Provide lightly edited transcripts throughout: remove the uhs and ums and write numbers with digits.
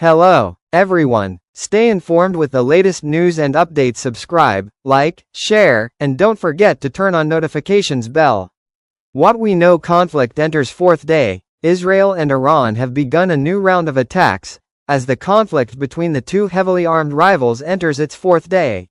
Hello, everyone. Stay informed with the latest news and updates. Subscribe, like, share, and don't forget to turn on notifications bell. What we know: conflict enters fourth day. Israel and Iran have begun a new round of attacks, as the conflict between the two heavily armed rivals enters its fourth day.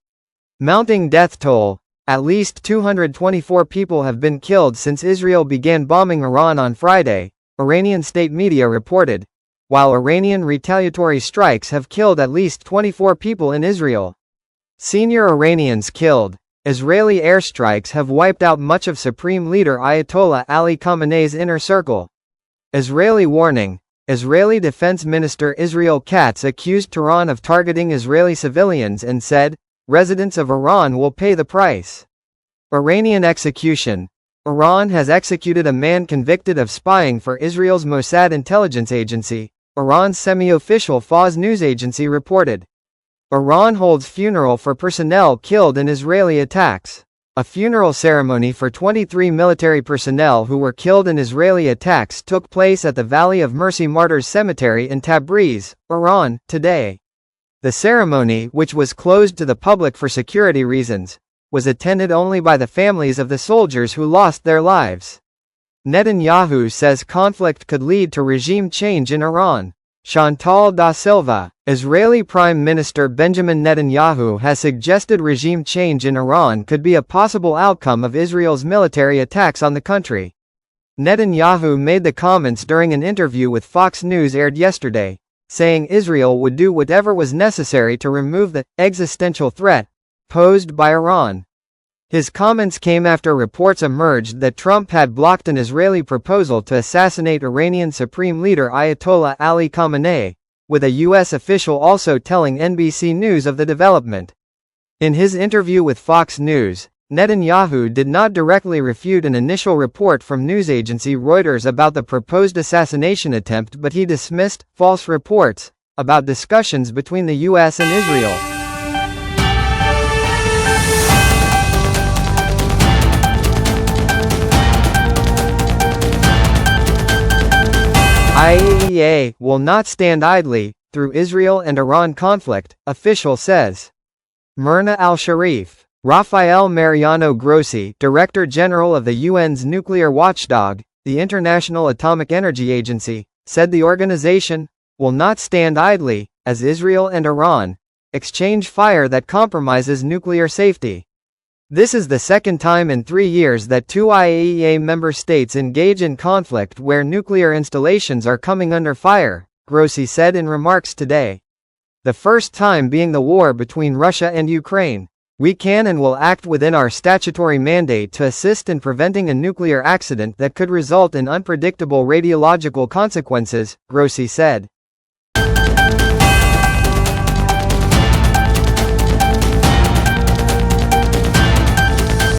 Mounting death toll. At least 224 people have been killed since Israel began bombing Iran on Friday, Iranian state media reported, while Iranian retaliatory strikes have killed at least 24 people in Israel. Senior Iranians killed. Israeli airstrikes have wiped out much of Supreme Leader Ayatollah Ali Khamenei's inner circle. Israeli warning. Israeli Defense Minister Israel Katz accused Tehran of targeting Israeli civilians and said, "Residents of Iran will pay the price." Iranian execution. Iran has executed a man convicted of spying for Israel's Mossad intelligence agency, Iran's semi-official Fars news agency reported. Iran holds funeral for personnel killed in Israeli attacks. A funeral ceremony for 23 military personnel who were killed in Israeli attacks took place at the Valley of Mercy Martyrs Cemetery in Tabriz, Iran, today. The ceremony, which was closed to the public for security reasons, was attended only by the families of the soldiers who lost their lives. Netanyahu says conflict could lead to regime change in Iran. Chantal da Silva. Israeli Prime Minister Benjamin Netanyahu has suggested regime change in Iran could be a possible outcome of Israel's military attacks on the country. Netanyahu made the comments during an interview with Fox News aired yesterday, saying Israel would do whatever was necessary to remove the existential threat posed by Iran. His comments came after reports emerged that Trump had blocked an Israeli proposal to assassinate Iranian Supreme Leader Ayatollah Ali Khamenei, with a U.S. official also telling NBC News of the development. In his interview with Fox News, Netanyahu did not directly refute an initial report from news agency Reuters about the proposed assassination attempt, but he dismissed false reports about discussions between the U.S. and Israel. IAEA will not stand idly through Israel and Iran conflict, official says. Myrna al-Sharif. Rafael Mariano Grossi, Director General of the UN's nuclear watchdog, the International Atomic Energy Agency, said the organization will not stand idly as Israel and Iran exchange fire that compromises nuclear safety. This is the second time in 3 years that two IAEA member states engage in conflict where nuclear installations are coming under fire, Grossi said in remarks today. The first time being the war between Russia and Ukraine. We can and will act within our statutory mandate to assist in preventing a nuclear accident that could result in unpredictable radiological consequences, Grossi said.